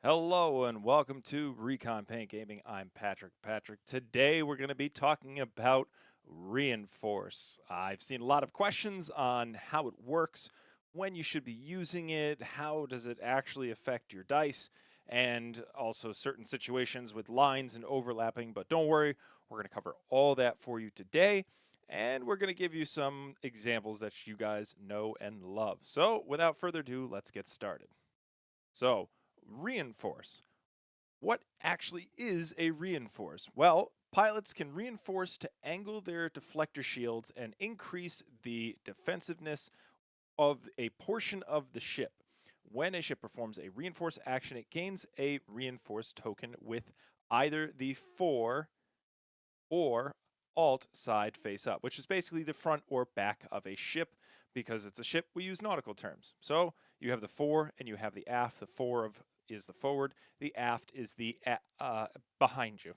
Hello and welcome to Recon Paint Gaming. I'm Patrick. Today we're going to be talking about Reinforce. I've seen a lot of questions on how it works, when you should be using it, how does it actually affect your dice, and also certain situations with lines and overlapping. But don't worry, we're going to cover all that for you today, and we're going to give you some examples that you guys know and love. So without further ado, let's get started. So, Reinforce. What actually is a reinforce? Well, pilots can reinforce to angle their deflector shields and increase the defensiveness of a portion of the ship. When a ship performs a reinforce action, it gains a reinforce token with either the fore or alt side face up, which is basically the front or back of a ship. Because it's a ship, we use nautical terms. So you have the fore and you have the aft. The fore is the forward, the aft is the behind you.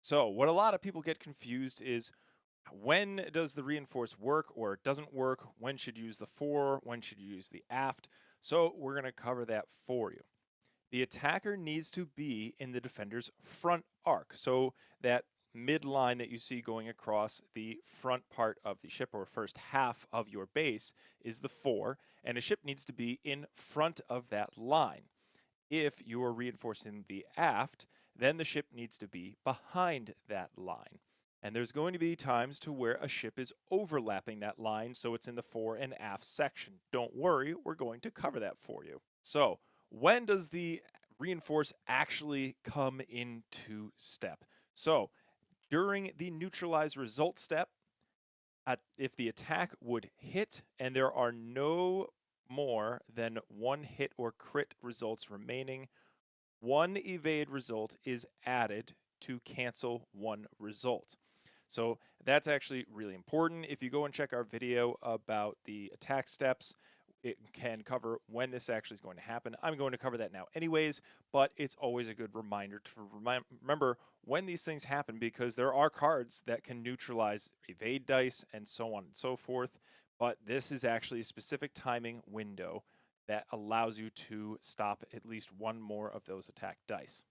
So what a lot of people get confused is, when does the reinforce work or it doesn't work? When should you use the fore? When should you use the aft? So we're going to cover that for you. The attacker needs to be in the defender's front arc. So that midline that you see going across the front part of the ship, or first half of your base, is the fore, and a ship needs to be in front of that line. If you are reinforcing the aft, then the ship needs to be behind that line. And there's going to be times to where a ship is overlapping that line, so it's in the fore and aft section. Don't worry, we're going to cover that for you. So, when does the reinforce actually come into step? So, during the neutralize result step, if the attack would hit and there are no more than one hit or crit results remaining, one evade result is added to cancel one result. So that's actually really important. If you go and check our video about the attack steps, it can cover when this actually is going to happen. I'm going to cover that now anyways, but it's always a good reminder to remember when these things happen, because there are cards that can neutralize evade dice and so on and so forth, but this is actually a specific timing window that allows you to stop at least one more of those attack dice.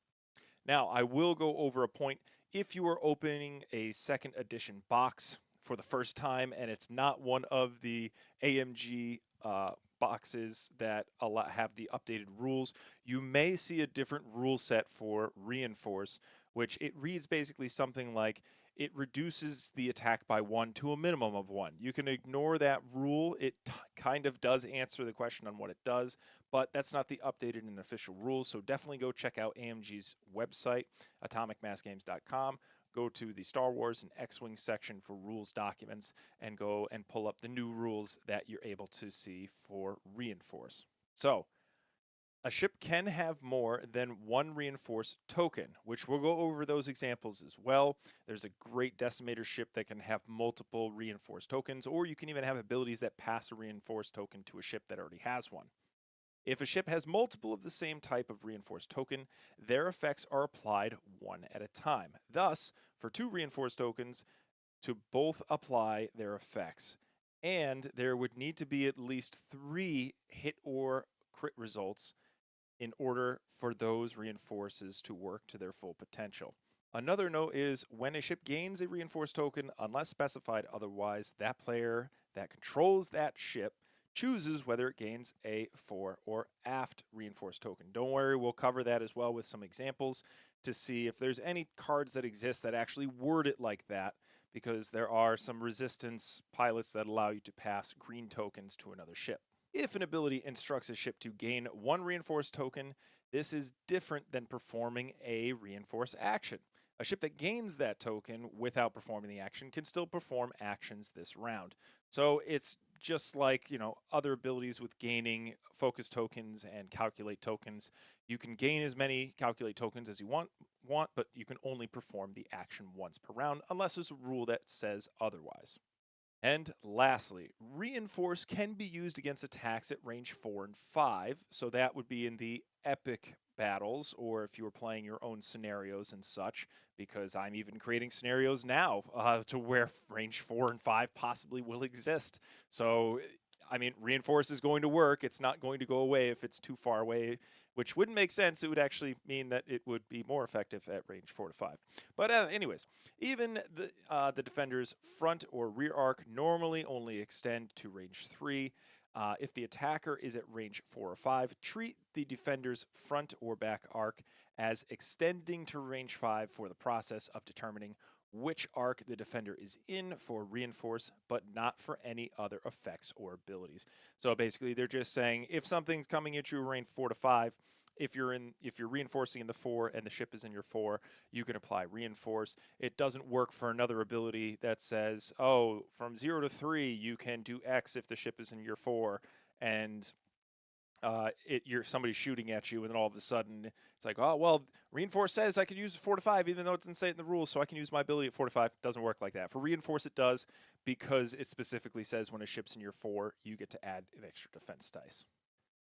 Now, I will go over a point. If you are opening a second edition box for the first time and it's not one of the AMG boxes that have the updated rules, you may see a different rule set for Reinforce, which it reads basically something like, it reduces the attack by 1 to a minimum of 1. You can ignore that rule. It kind of does answer the question on what it does, but that's not the updated and official rules. So definitely go check out AMG's website, atomicmassgames.com. Go to the Star Wars and X-Wing section for rules documents and go and pull up the new rules that you're able to see for Reinforce. So, a ship can have more than one reinforced token, which we'll go over those examples as well. There's a great decimator ship that can have multiple reinforced tokens, or you can even have abilities that pass a reinforced token to a ship that already has one. If a ship has multiple of the same type of reinforced token, their effects are applied one at a time. Thus, for two reinforced tokens to both apply their effects, and there would need to be at least 3 hit or crit results in order for those reinforces to work to their full potential. Another note is, when a ship gains a reinforced token, unless specified otherwise, that player that controls that ship chooses whether it gains a fore or aft reinforced token. Don't worry, we'll cover that as well with some examples to see if there's any cards that exist that actually word it like that, because there are some resistance pilots that allow you to pass green tokens to another ship. If an ability instructs a ship to gain one reinforced token, this is different than performing a reinforced action. A ship that gains that token without performing the action can still perform actions this round. So it's just like, other abilities with gaining focus tokens and calculate tokens. You can gain as many calculate tokens as you want, but you can only perform the action once per round unless there's a rule that says otherwise. And lastly, Reinforce can be used against attacks at range 4 and 5, so that would be in the epic battles, or if you were playing your own scenarios and such, because I'm even creating scenarios now to where range 4 and 5 possibly will exist. So I mean, reinforce is going to work. It's not going to go away if it's too far away, which wouldn't make sense. It would actually mean that it would be more effective at range 4 to 5. But anyways, even the defender's front or rear arc normally only extend to range 3. If the attacker is at range 4 or 5, treat the defender's front or back arc as extending to range 5 for the process of determining which arc the defender is in for reinforce, but not for any other effects or abilities. So basically, they're just saying if something's coming at you range 4 to 5, if you're reinforcing in the 4 and the ship is in your 4, you can apply reinforce. It doesn't work for another ability that says, oh, from 0 to 3 you can do X if the ship is in your 4, and you're somebody shooting at you, and then all of a sudden it's like, oh well, reinforce says I can use 4 to 5 even though it doesn't say it in the rules, so I can use my ability at 4 to 5. It doesn't work like that. For reinforce it does, because it specifically says when a ship's in your 4, you get to add an extra defense dice.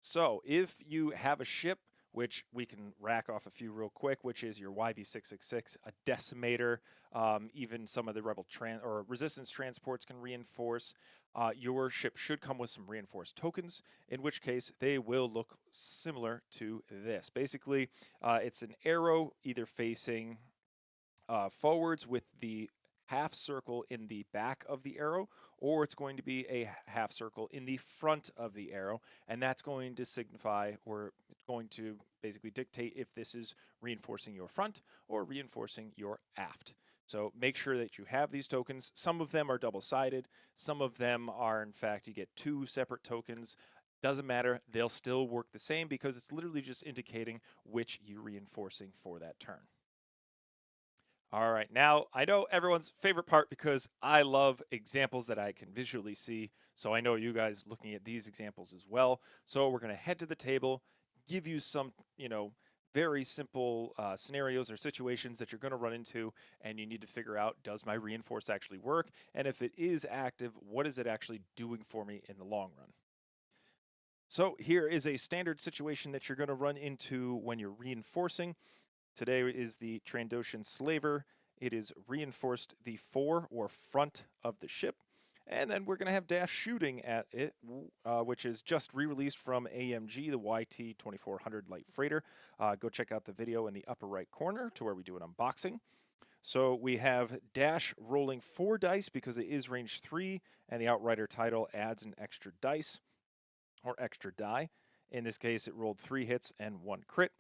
So if you have a ship, which we can rack off a few real quick, which is your YV666, a decimator, even some of the rebel or resistance transports can reinforce. Your ship should come with some reinforced tokens, in which case they will look similar to this. Basically, it's an arrow either facing forwards with the half circle in the back of the arrow, or it's going to be a half circle in the front of the arrow, and that's going to signify, or it's going to basically dictate if this is reinforcing your front or reinforcing your aft. So make sure that you have these tokens. Some of them are double-sided. Some of them are, in fact, you get 2 separate tokens. Doesn't matter. They'll still work the same because it's literally just indicating which you're reinforcing for that turn. All right, now I know everyone's favorite part because I love examples that I can visually see. So I know you guys looking at these examples as well. So we're going to head to the table, give you some, very simple scenarios or situations that you're going to run into, and you need to figure out, does my reinforce actually work? And if it is active, what is it actually doing for me in the long run? So here is a standard situation that you're going to run into when you're reinforcing. Today is the Trandoshan Slaver. It is reinforced the 4 or front of the ship. And then we're going to have Dash shooting at it, which is just re-released from AMG, the YT-2400 Light Freighter. Go check out the video in the upper right corner to where we do an unboxing. So we have Dash rolling 4 dice because it is range 3, and the Outrider title adds an extra dice, or extra die. In this case, it rolled 3 hits and 1 crit.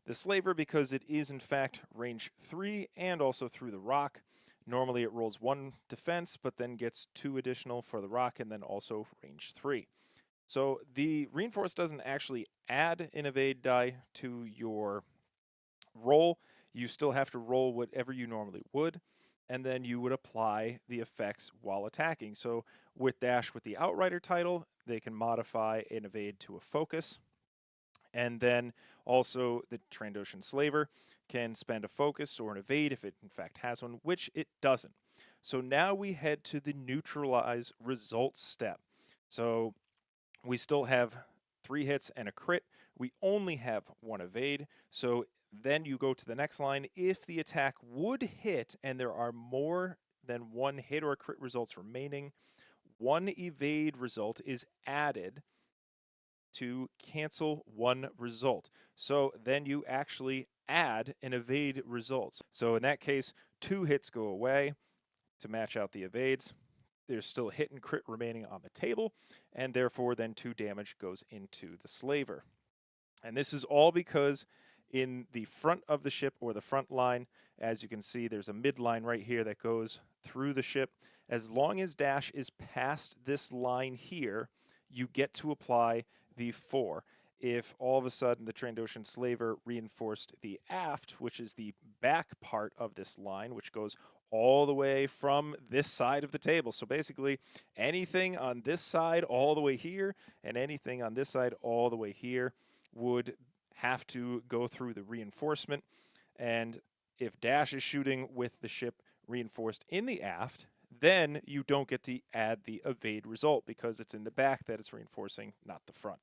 The Slaver, because it is in fact range 3 and also through the rock, normally it rolls 1 defense, but then gets 2 additional for the rock and then also range 3. So the reinforce doesn't actually add an evade die to your roll. You still have to roll whatever you normally would, and then you would apply the effects while attacking. So with Dash with the Outrider title, they can modify an evade to a focus. And then also the Trandoshan Slaver can spend a focus or an evade if it in fact has one, which it doesn't. So now we head to the neutralize results step. So we still have 3 hits and a crit. We only have 1 evade. So then you go to the next line. If the attack would hit and there are more than 1 hit or crit results remaining, 1 evade result is added to cancel 1 result. So then you actually add an evade result. So in that case, 2 hits go away to match out the evades. There's still a hit and crit remaining on the table, and therefore then 2 damage goes into the Slaver. And this is all because in the front of the ship, or the front line, as you can see, there's a midline right here that goes through the ship. As long as Dash is past this line here, you get to apply the 4. If all of a sudden the Trandoshan Slaver reinforced the aft, which is the back part of this line, which goes all the way from this side of the table. So basically anything on this side all the way here and anything on this side all the way here would have to go through the reinforcement. And if Dash is shooting with the ship reinforced in the aft, then you don't get to add the evade result because it's in the back that it's reinforcing, not the front.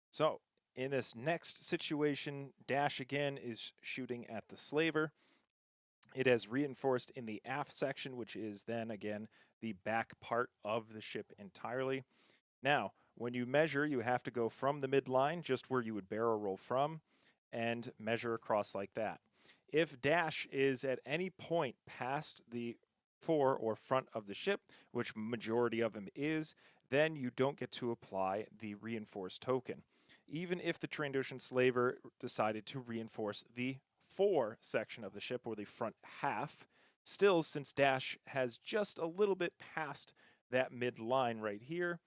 So in this next situation, Dash again is shooting at the Slaver. It has reinforced in the aft section, which is then again the back part of the ship entirely. Now, when you measure, you have to go from the midline, just where you would barrel roll from, and measure across like that. If dash is at any point past the fore or front of the ship, which majority of them is, then you don't get to apply the reinforced token. Even if the Trandoshan slaver decided to reinforce the fore section of the ship, or the front half, still, since dash has just a little bit past that midline right here,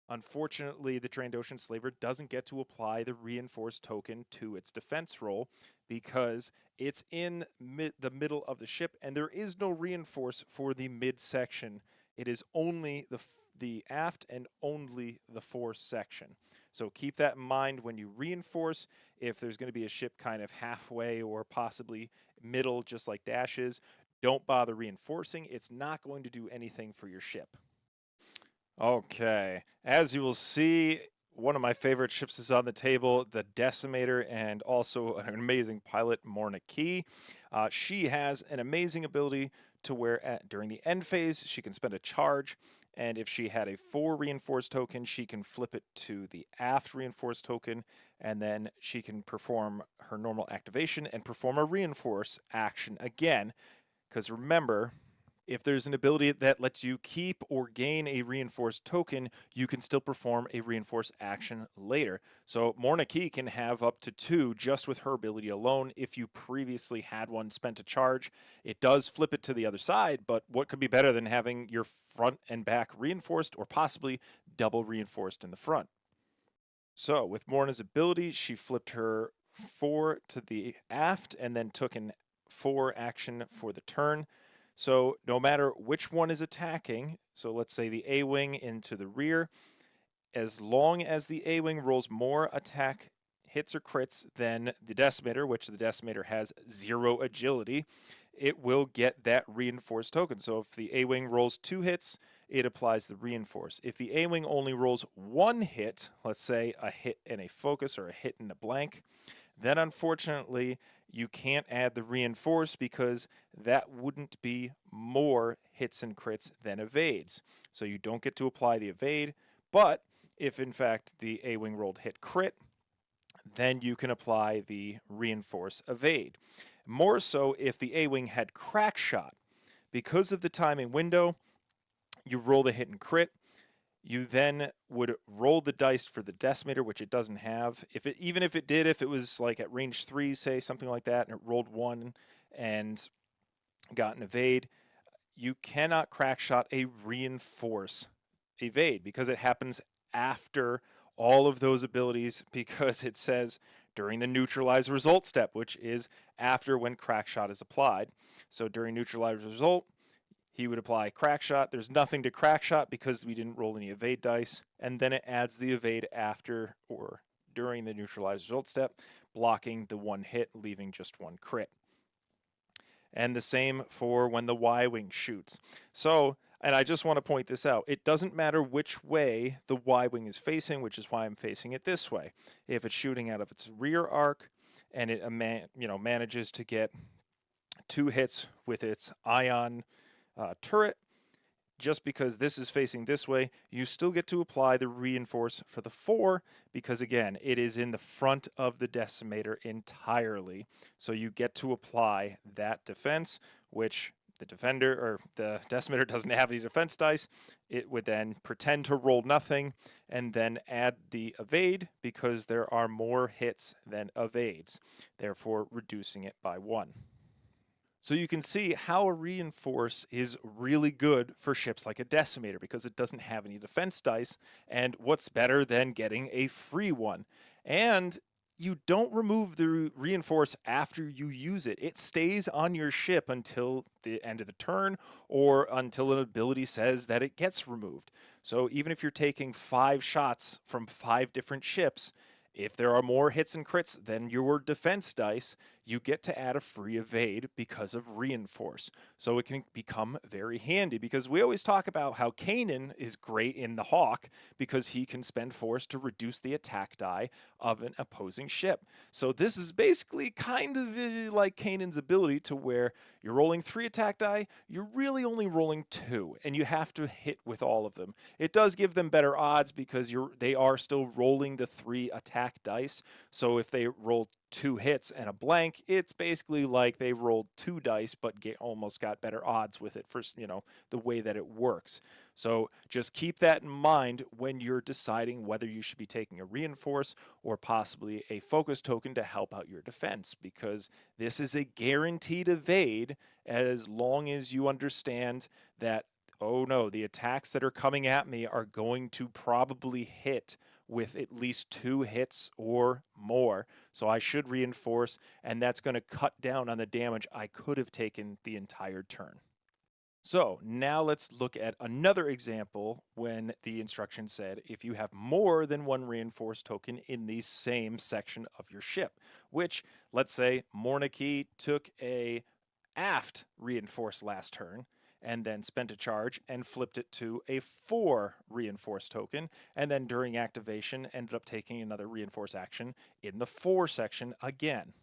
unfortunately, the Trandoshan slaver doesn't get to apply the reinforced token to its defense roll because it's in the middle of the ship, and there is no reinforce for the midsection. It is only the aft and only the fore section. So keep that in mind when you reinforce. If there's going to be a ship kind of halfway or possibly middle, just like dash is, don't bother reinforcing. It's not going to do anything for your ship. Okay, as you will see, one of my favorite ships is on the table, the Decimator, and also an amazing pilot, Morna Key. She has an amazing ability to where during the end phase, she can spend a charge, and if she had a fore reinforced token, she can flip it to the aft reinforced token, and then she can perform her normal activation and perform a reinforce action again. Because remember, if there's an ability that lets you keep or gain a reinforced token, you can still perform a reinforced action later. So Morna Key can have up to 2 just with her ability alone. If you previously had one spent a charge, it does flip it to the other side, but what could be better than having your front and back reinforced, or possibly double reinforced in the front? So with Morna's ability, she flipped her fore to the aft and then took an fore action for the turn. So no matter which one is attacking, so let's say the A-Wing into the rear, as long as the A-Wing rolls more attack hits or crits than the Decimator, which the Decimator has 0 agility, it will get that reinforced token. So if the A-Wing rolls 2 hits, it applies the reinforce. If the A-Wing only rolls 1 hit, let's say a hit and a focus or a hit and a blank, then unfortunately you can't add the reinforce because that wouldn't be more hits and crits than evades. So you don't get to apply the evade, but if in fact the A-Wing rolled hit crit, then you can apply the reinforce evade. More so if the A-Wing had crack shot. Because of the timing window, you roll the hit and crit. You then would roll the dice for the Decimator, which it doesn't have. Even if it did, if it was like at range 3, say, something like that, and it rolled 1 and got an evade, you cannot crack shot a reinforce evade because it happens after all of those abilities, because it says during the neutralize result step, which is after when crack shot is applied. So during neutralize result, he would apply crack shot. There's nothing to crack shot because we didn't roll any evade dice, and then it adds the evade after or during the neutralize result step, blocking the 1 hit, leaving just 1 crit. And the same for when the Y-Wing shoots. So, and I just want to point this out, it doesn't matter which way the Y-Wing is facing, which is why I'm facing it this way. If it's shooting out of its rear arc and it manages to get 2 hits with its ion turret, just because this is facing this way, you still get to apply the reinforce for the fore because, again, it is in the front of the Decimator entirely. So you get to apply that defense, which the defender or the Decimator doesn't have any defense dice. It would then pretend to roll nothing and then add the evade because there are more hits than evades, therefore reducing it by 1. So you can see how a reinforce is really good for ships like a Decimator because it doesn't have any defense dice, and what's better than getting a free one? And you don't remove the reinforce after you use it. It stays on your ship until the end of the turn or until an ability says that it gets removed. So even if you're taking 5 shots from 5 different ships, if there are more hits and crits than your defense dice, you get to add a free evade because of reinforce. So it can become very handy, because we always talk about how Kanan is great in the Hawk because he can spend force to reduce the attack die of an opposing ship. So this is basically kind of like Kanan's ability, to where you're rolling 3 attack die, you're really only rolling 2, and you have to hit with all of them. It does give them better odds because they are still rolling the 3 attack dice. So if they roll 2 hits and a blank, it's basically like they rolled 2 dice but almost got better odds with it for, the way that it works. So just keep that in mind when you're deciding whether you should be taking a reinforce or possibly a focus token to help out your defense, because this is a guaranteed evade as long as you understand that, oh no, the attacks that are coming at me are going to probably hit with at least 2 hits or more. So I should reinforce, and that's going to cut down on the damage I could have taken the entire turn. So now let's look at another example when the instruction said if you have more than 1 reinforced token in the same section of your ship, which, let's say Mornaki took a aft reinforced last turn and then spent a charge and flipped it to a 4 reinforced token, and then during activation ended up taking another reinforced action in the 4 section again.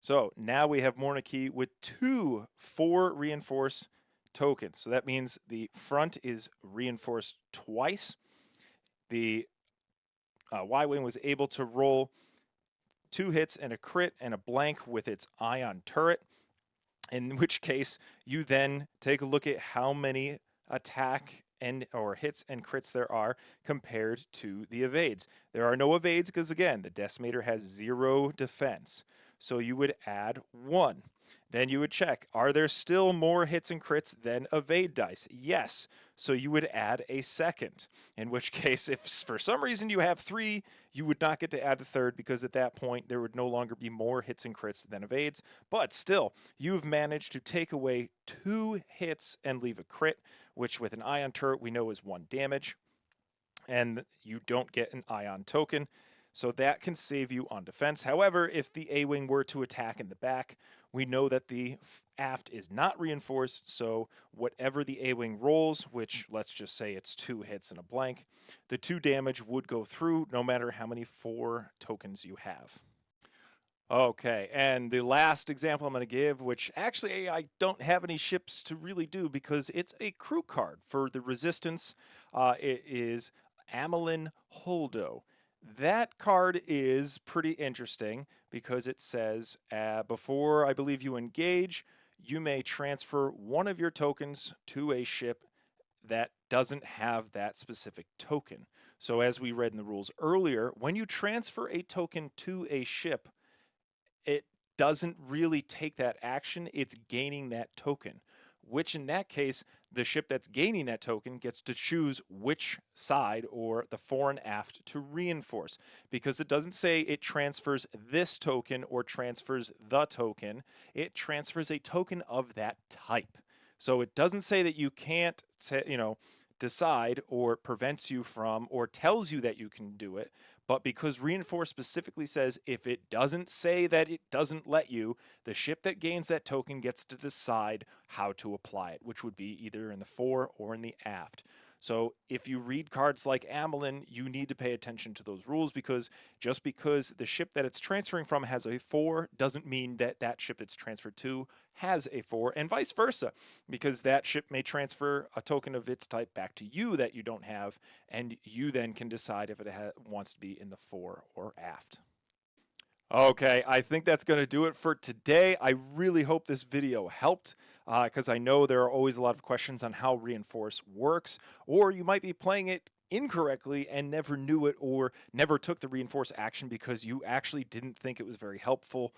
So now we have Mornaki with 2 4 reinforced tokens. So that means the front is reinforced twice. The Y-Wing was able to roll 2 hits and a crit and a blank with its ion turret, in which case you then take a look at how many attack or hits and crits there are compared to the evades. There are no evades because, again, the Decimator has 0 defense. So you would add 1. Then you would check, are there still more hits and crits than evade dice? Yes. So you would add a second, in which case, if for some reason you have 3, you would not get to add a third, because at that point there would no longer be more hits and crits than evades. But still, you've managed to take away 2 hits and leave a crit, which with an ion turret we know is 1 damage. And you don't get an ion token. So that can save you on defense. However, if the A-Wing were to attack in the back, we know that the aft is not reinforced, so whatever the A-Wing rolls, which let's just say it's 2 hits and a blank, the 2 damage would go through no matter how many 4 tokens you have. Okay, and the last example I'm going to give, which actually I don't have any ships to really do because it's a crew card for the Resistance. It is Amilyn Holdo. That card is pretty interesting because it says before I believe you engage, you may transfer 1 of your tokens to a ship that doesn't have that specific token. So as we read in the rules earlier, when you transfer a token to a ship, it doesn't really take that action, it's gaining that token, which in that case, the ship that's gaining that token gets to choose which side or the fore and aft to reinforce, because it doesn't say it transfers this token or transfers the token, it transfers a token of that type. So it doesn't say that you can't, decide or prevents you from or tells you that you can do it, but because reinforce specifically says if it doesn't say that it doesn't let you, the ship that gains that token gets to decide how to apply it, which would be either in the fore or in the aft. So if you read cards like Amilyn, you need to pay attention to those rules, because just because the ship that it's transferring from has a 4 doesn't mean that that ship it's transferred to has a 4, and vice versa, because that ship may transfer a token of its type back to you that you don't have, and you then can decide if it wants to be in the fore or aft. Okay, I think that's going to do it for today. I really hope this video helped, because I know there are always a lot of questions on how Reinforce works, or you might be playing it incorrectly and never knew it, or never took the Reinforce action because you actually didn't think it was very helpful,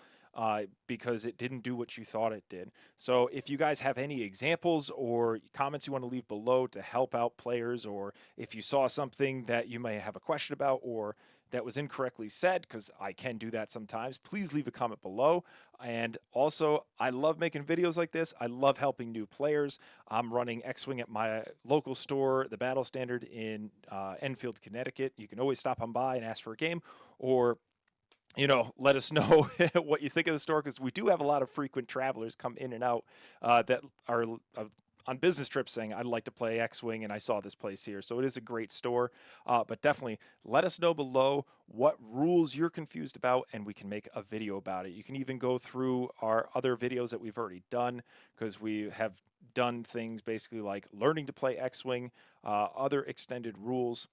because it didn't do what you thought it did. So if you guys have any examples or comments you want to leave below to help out players, or if you saw something that you may have a question about or that was incorrectly said, because I can do that sometimes, please leave a comment below. And also, I love making videos like this. I love helping new players. I'm running X-Wing at my local store, the Battle Standard in Enfield, Connecticut. You can always stop on by and ask for a game, or let us know what you think of the store, because we do have a lot of frequent travelers come in and out that are on business trips saying, I'd like to play X-Wing and I saw this place here. So it is a great store. But definitely let us know below what rules you're confused about and we can make a video about it. You can even go through our other videos that we've already done, because we have done things basically like learning to play X-Wing, other extended rules,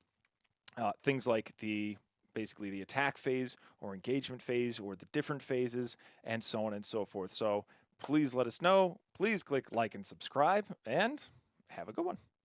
things like basically the attack phase or engagement phase or the different phases, and so on and so forth. So please let us know. Please click like and subscribe, and have a good one.